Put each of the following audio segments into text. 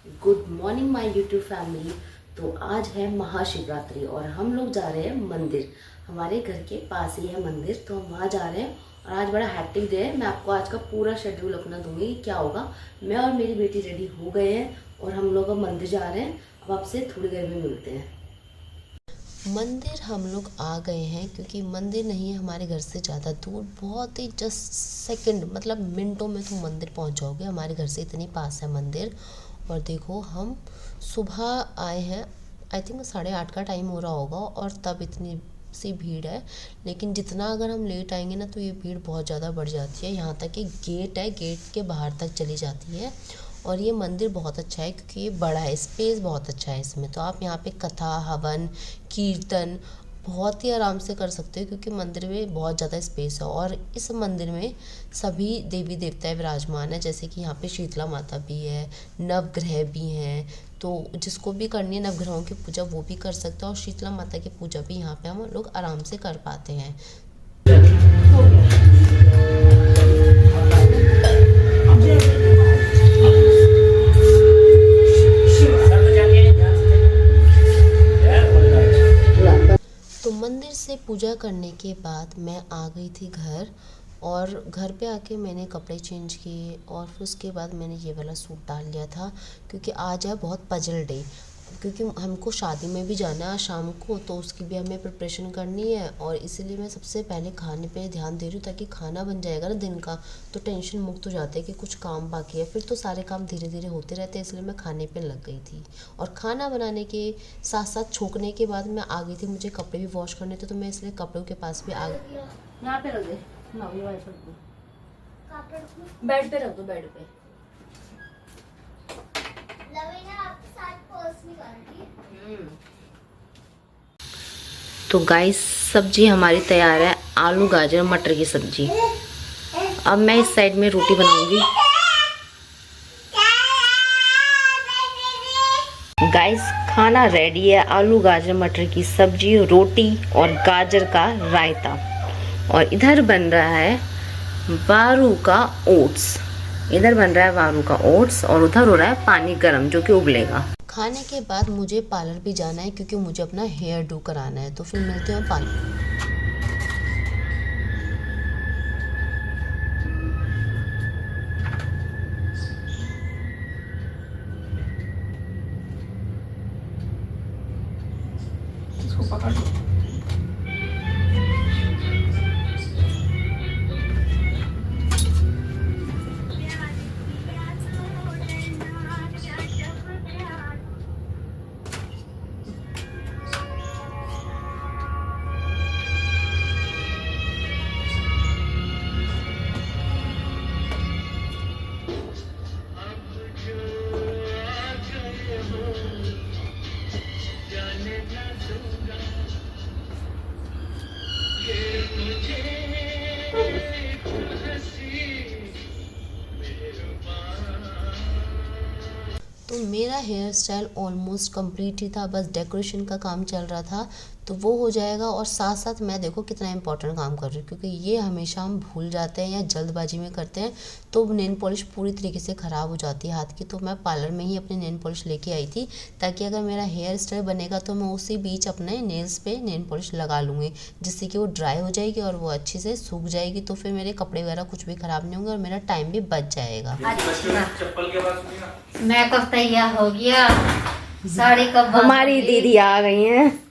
Good morning my YouTube family. तो आज है महाशिवरात्रि और हम लोग जा रहे हैं मंदिर। हमारे घर के पास ही है मंदिर, तो हम वहाँ जा रहे हैं। और आज बड़ा हैप्टिक डे है। मैं आपको आज का पूरा शेड्यूल अपना दूंगी कि क्या होगा। मैं और मेरी बेटी रेडी हो गए हैं और हम लोग अब मंदिर जा रहे हैं। अब आपसे थोड़ी देर में मिलते हैं। मंदिर हम लोग आ गए हैं क्योंकि मंदिर नहीं है हमारे घर से ज़्यादा दूर, बहुत ही जस्ट सेकंड मतलब मिनटों में तुम मंदिर पहुंच जाओगे। हमारे घर से इतनी पास है मंदिर। और देखो हम सुबह आए हैं, आई थिंक 8:30 का टाइम हो रहा होगा और तब इतनी सी भीड़ है। लेकिन जितना अगर हम लेट आएंगे ना तो ये भीड़ बहुत ज़्यादा बढ़ जाती है। यहाँ तक कि गेट है, गेट के बाहर तक चली जाती है। और ये मंदिर बहुत अच्छा है क्योंकि ये बड़ा है, स्पेस बहुत अच्छा है इसमें। तो आप यहाँ पे कथा, हवन, कीर्तन बहुत ही आराम से कर सकते हो क्योंकि मंदिर में बहुत ज़्यादा स्पेस है। और इस मंदिर में सभी देवी देवताएं विराजमान है, जैसे कि यहाँ पे शीतला माता भी है, नवग्रह भी हैं। तो जिसको भी करनी है नवग्रहों की पूजा वो भी कर सकते हैं और शीतला माता की पूजा भी यहाँ पे हम लोग आराम से कर पाते हैं। तो मंदिर से पूजा करने के बाद मैं आ गई थी घर। और घर पे आके मैंने कपड़े चेंज किए और फिर उसके बाद मैंने ये वाला सूट डाल लिया था क्योंकि आज है बहुत पजल डे। क्योंकि हमको शादी में भी जाना है शाम को, तो उसकी भी हमें प्रिपरेशन करनी है। और इसीलिए मैं सबसे पहले खाने पे ध्यान दे रही हूँ ताकि खाना बन जाएगा ना दिन का तो टेंशन मुक्त हो जाते हैं कि कुछ काम बाकी है, फिर तो सारे काम धीरे धीरे होते रहते हैं। इसलिए मैं खाने पे लग गई थी। और खाना बनाने के साथ साथ छोंकने के बाद मैं आ गई थी, मुझे कपड़े भी वॉश करने थे तो मैं इसलिए कपड़ों के पास भी आ गई। यहाँ पे रख दे, बेड पे रख दो, बेड पे। तो गाइस सब्जी हमारी तैयार है, आलू गाजर मटर की सब्जी। अब मैं इस साइड में रोटी बनाऊंगी। गाइस खाना रेडी है, आलू गाजर मटर की सब्जी, रोटी और गाजर का रायता। और इधर बन रहा है वारू का ओट्स। इधर बन रहा है वारू का ओट्स और उधर हो रहा है पानी गर्म जो कि उबलेगा। खाने के बाद मुझे पार्लर भी जाना है क्योंकि मुझे अपना हेयर डू कराना है। तो फिर मिलते हैं पार्लर। तो मेरा हेयर स्टाइल ऑलमोस्ट कंप्लीट ही था, बस डेकोरेशन का काम चल रहा था तो वो हो जाएगा। और साथ साथ मैं देखो कितना इंपॉर्टेंट काम कर रही हूँ क्योंकि ये हमेशा हम भूल जाते हैं या जल्दबाजी में करते हैं तो नेल पॉलिश पूरी तरीके से ख़राब हो जाती है हाथ की। तो मैं पार्लर में ही अपनी नेल पॉलिश लेके आई थी ताकि अगर मेरा हेयर स्टाइल बनेगा तो मैं उसी बीच अपने नेल्स पे नेल पॉलिश लगा लूँगी, जिससे कि वो ड्राई हो जाएगी और वो अच्छे से सूख जाएगी। तो फिर मेरे कपड़े वगैरह कुछ भी ख़राब नहीं होंगे और मेरा टाइम भी बच जाएगा। मेकअप तैयार हो गया, साड़ी कब हमारी दीदी आ गई हैं।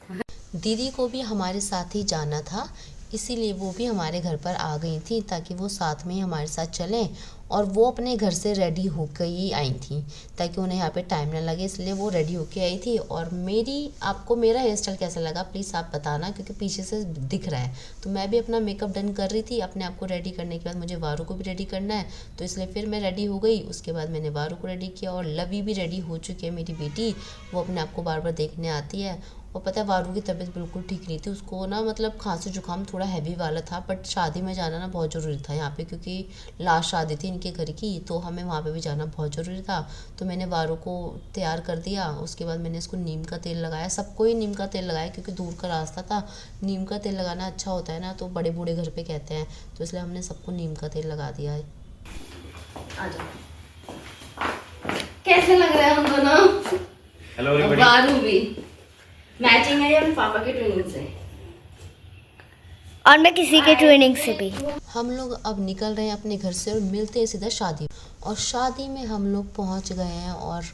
दीदी को भी हमारे साथ ही जाना था, इसीलिए वो भी हमारे घर पर आ गई थी ताकि वो साथ में ही हमारे साथ चलें। और वो अपने घर से रेडी होकर ही आई थी ताकि उन्हें यहाँ पे टाइम ना लगे, इसलिए वो रेडी होकर आई थी। और आपको मेरा हेयर स्टाइल कैसा लगा प्लीज़ आप बताना क्योंकि पीछे से दिख रहा है। तो मैं भी अपना मेकअप डन कर रही थी, अपने आप को रेडी करने के बाद मुझे वारू को भी रेडी करना है तो इसलिए फिर मैं रेडी हो गई। उसके बाद मैंने वारू को रेडी किया और लवी भी रेडी हो चुकी है मेरी बेटी, वो अपने आप को बार बार देखने आती है। और पता है वारू की तबीयत बिल्कुल ठीक नहीं थी, उसको ना मतलब खांसी जुकाम थोड़ा हैवी वाला था। बट शादी में जाना ना बहुत ज़रूरी था यहाँ पे क्योंकि लास्ट शादी थी इनके घर की, तो हमें वहाँ पे भी जाना बहुत ज़रूरी था। तो मैंने वारू को तैयार कर दिया, उसके बाद मैंने इसको नीम का तेल लगाया। सबको ही नीम का तेल लगाया क्योंकि दूर का रास्ता था, नीम का तेल लगाना अच्छा होता है ना, तो बड़े बूढ़े घर पर कहते हैं, तो इसलिए हमने सबको नीम का तेल लगा दिया है। कैसे लग रहा है हम दोनों? वारू भी मैचिंग है, ये पापा के ट्विनिंग से और मैं किसी के ट्विनिंग से भी। हम लोग अब निकल रहे हैं अपने घर से और मिलते हैं सीधा शादी। और शादी में हम लोग पहुंच गए हैं और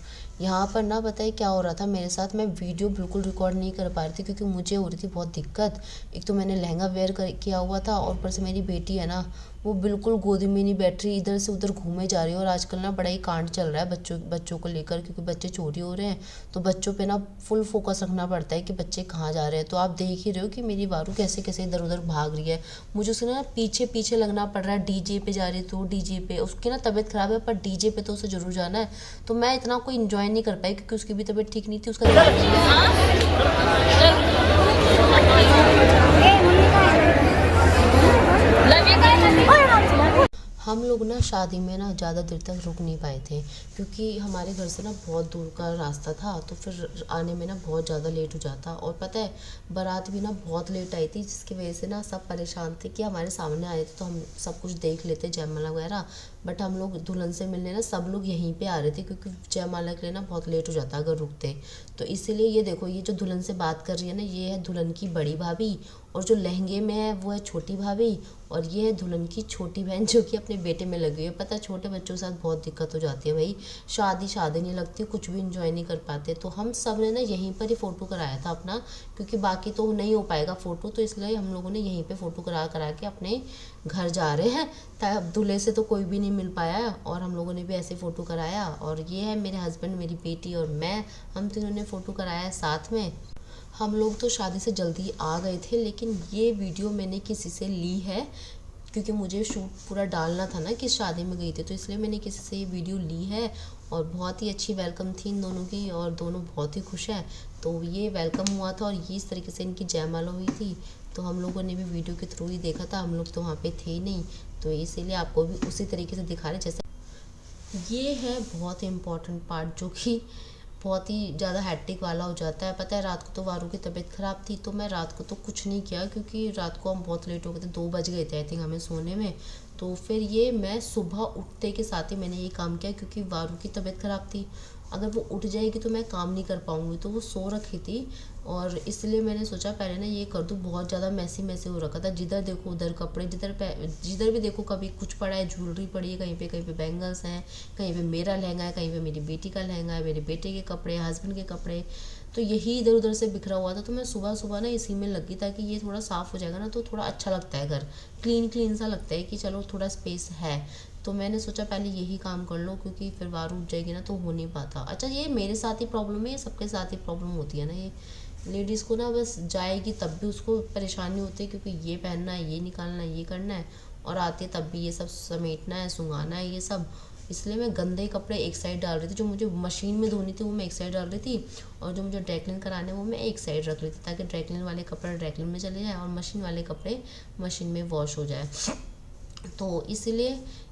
यहाँ पर ना बताइए क्या हो रहा था मेरे साथ। मैं वीडियो बिल्कुल रिकॉर्ड नहीं कर पा रही थी क्योंकि मुझे हो रही थी बहुत दिक्कत। एक तो मैंने लहंगा वेयर किया हुआ था और ऊपर से मेरी बेटी है ना, वो बिल्कुल गोदी में नहीं बैठ रही, इधर से उधर घूमे जा रही है। और आजकल ना बड़ा ही कांड चल रहा है बच्चों को लेकर, क्योंकि बच्चे चोरी हो रहे हैं। तो बच्चों पे ना फुल फोकस रखना पड़ता है कि बच्चे कहाँ जा रहे हैं। तो आप देख ही रहे हो कि मेरी वारू कैसे कैसे इधर उधर भाग रही है। मुझे उसके ना पीछे पीछे लगना पड़ रहा है। डीजे पे जा रही है तो डीजे पे, उसकी ना तबीयत खराब है पर डीजे पे तो उसे जरूर जाना है। तो मैं इतना कोई इन्जॉय नहीं कर पाई क्योंकि उसकी भी तबीयत ठीक नहीं थी। उसका हम लोग ना शादी में ना ज़्यादा देर तक रुक नहीं पाए थे क्योंकि हमारे घर से ना बहुत दूर का रास्ता था। तो फिर आने में ना बहुत ज़्यादा लेट हो जाता। और पता है बारात भी ना बहुत लेट आई थी, जिसकी वजह से ना सब परेशान थे कि हमारे सामने आए थे तो हम सब कुछ देख लेते जयमाला वगैरह। बट हम लोग दुल्हन से मिलने ना सब लोग यहीं पे आ रहे थे क्योंकि जयमाला के लिए ना बहुत लेट हो जाता अगर रुकते। तो इसीलिए ये देखो, ये जो दुल्हन से बात कर रही है ना, ये है दुल्हन की बड़ी भाभी। और जो लहंगे में है वो है छोटी भाभी। और ये है दुल्हन की छोटी बहन जो कि अपने बेटे में लगी हुई है। पता है छोटे बच्चों के साथ बहुत दिक्कत हो जाती है भाई, शादी नहीं लगती, कुछ भी इंजॉय नहीं कर पाते। तो हम सब ने ना यहीं पर ही फ़ोटो कराया था अपना, क्योंकि बाकी तो नहीं हो पाएगा फ़ोटो। तो इसलिए हम लोगों ने यहीं पे फ़ोटो करा के अपने घर जा रहे हैं। तब दूल्हे से तो कोई भी नहीं मिल पाया और हम लोगों ने भी ऐसे फ़ोटो कराया। और ये है मेरे हस्बैंड, मेरी बेटी और मैं, हम तीनों ने फ़ोटो कराया साथ में। हम लोग तो शादी से जल्दी आ गए थे, लेकिन ये वीडियो मैंने किसी से ली है क्योंकि मुझे शूट पूरा डालना था ना कि शादी में गई थी, तो इसलिए मैंने किसी से ये वीडियो ली है। और बहुत ही अच्छी वेलकम थी इन दोनों की और दोनों बहुत ही खुश हैं। तो ये वेलकम हुआ था और ये इस तरीके से इनकी जयमाला हुई थी। तो हम लोगों ने भी वीडियो के थ्रू ही देखा था, हम लोग तो वहाँ पे थे ही नहीं, तो इसीलिए आपको भी उसी तरीके से दिखा रहे। जैसे ये है बहुत इम्पॉर्टेंट पार्ट जो कि बहुत ही ज़्यादा हैट्रिक वाला हो जाता है। पता है रात को तो वारू की तबीयत ख़राब थी, तो मैं रात को तो कुछ नहीं किया क्योंकि रात को हम बहुत लेट हो गए थे, 2 बज गए थे आई थिंक हमें सोने में। तो फिर ये मैं सुबह उठते के साथ ही मैंने ये काम किया क्योंकि वारू की तबीयत ख़राब थी। अगर वो उठ जाएगी तो मैं काम नहीं कर पाऊँगी। तो वो सो रखी थी और इसलिए मैंने सोचा पहले ना ये कर दूँ। बहुत ज़्यादा मैसी हो रखा था, जिधर देखो उधर कपड़े, जिधर भी देखो कभी कुछ पड़ा है, ज्वेलरी पड़ी है, कहीं पे बैंगल्स हैं, कहीं पे मेरा लहंगा है, कहीं पे मेरी बेटी का लहंगा है, मेरे बेटे के कपड़े, हस्बैंड के कपड़े, तो यही इधर उधर से बिखरा हुआ था। तो मैं सुबह सुबह ना इसी में लगी ताकि ये थोड़ा साफ़ हो जाएगा ना तो थोड़ा अच्छा लगता है, घर क्लीन सा लगता है कि चलो थोड़ा स्पेस है। तो मैंने सोचा पहले यही काम कर लो क्योंकि फिर वारू उठ जाएगी ना तो हो नहीं पाता। अच्छा ये मेरे साथ ही प्रॉब्लम है, ये सबके साथ ही प्रॉब्लम होती है ना। ये लेडीज़ को ना बस जाएगी तब भी उसको परेशानी होती है क्योंकि ये पहनना है, ये निकालना है, ये करना है, और आती है तब भी ये सब समेटना है, सुंघाना है, ये सब। इसलिए मैं गंदे कपड़े एक साइड डाल रही थी, जो मुझे मशीन में धोनी थी वो मैं एक साइड डाल रही थी, और जो मुझे ड्राई क्लीन कराने वो मैं एक साइड रख रही थी ताकि ड्राई क्लीन वाले कपड़े ड्राई क्लीन में चले जाए और मशीन वाले कपड़े मशीन में वॉश हो जाए। तो इसलिए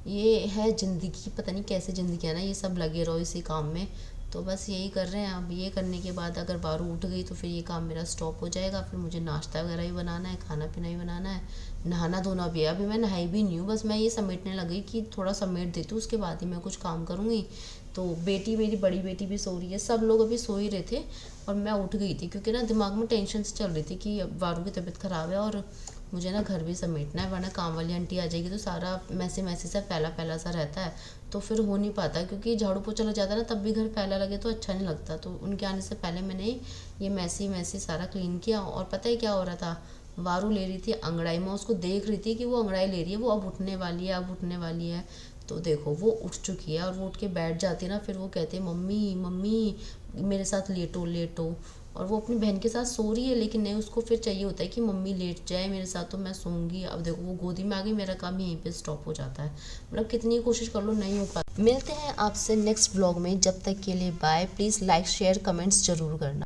ये है ज़िंदगी, पता नहीं कैसे ज़िंदगी है ना, ये सब लगे रहो इसी काम में। तो बस यही कर रहे हैं। अब ये करने के बाद अगर वारू उठ गई तो फिर ये काम मेरा स्टॉप हो जाएगा। फिर मुझे नाश्ता वगैरह भी बनाना है, खाना पीना भी बनाना है, नहाना धोना भी है। अभी मैं नहाई भी नहीं हूँ, बस मैं ये समेटने लगी कि थोड़ा समेट देती हूँ, उसके बाद ही मैं कुछ काम करूँगी। तो बेटी, मेरी बड़ी बेटी भी सो रही है, सब लोग अभी सो ही रहे थे और मैं उठ गई थी क्योंकि ना दिमाग में टेंशन से चल रही थी कि वारू की तबीयत ख़राब है और मुझे ना घर भी समेटना है, वरना काम वाली आंटी आ जाएगी तो सारा मैसी सा फैला सा रहता है, तो फिर हो नहीं पाता। क्योंकि झाड़ू पोछा लग जाता है ना तब भी घर फैला लगे तो अच्छा नहीं लगता। तो उनके आने से पहले मैंने ये मैसी सारा क्लीन किया। और पता है क्या हो रहा था, वारू ले रही थी अंगड़ाई, मैं उसको देख रही थी कि वो अंगड़ाई ले रही है, वो अब उठने वाली है। तो देखो वो उठ चुकी है और वो उठ के बैठ जाती है ना, फिर वो कहती है मम्मी मेरे साथ लेटो। और वो अपनी बहन के साथ सो रही है, लेकिन नहीं, उसको फिर चाहिए होता है कि मम्मी लेट जाए मेरे साथ तो मैं सोऊंगी। अब देखो वो गोदी में आ गई, मेरा काम यहीं पे स्टॉप हो जाता है। मतलब कितनी कोशिश कर लो नहीं हो पाता। मिलते हैं आपसे नेक्स्ट व्लॉग में, जब तक के लिए bye. Please like share comments जरूर करना।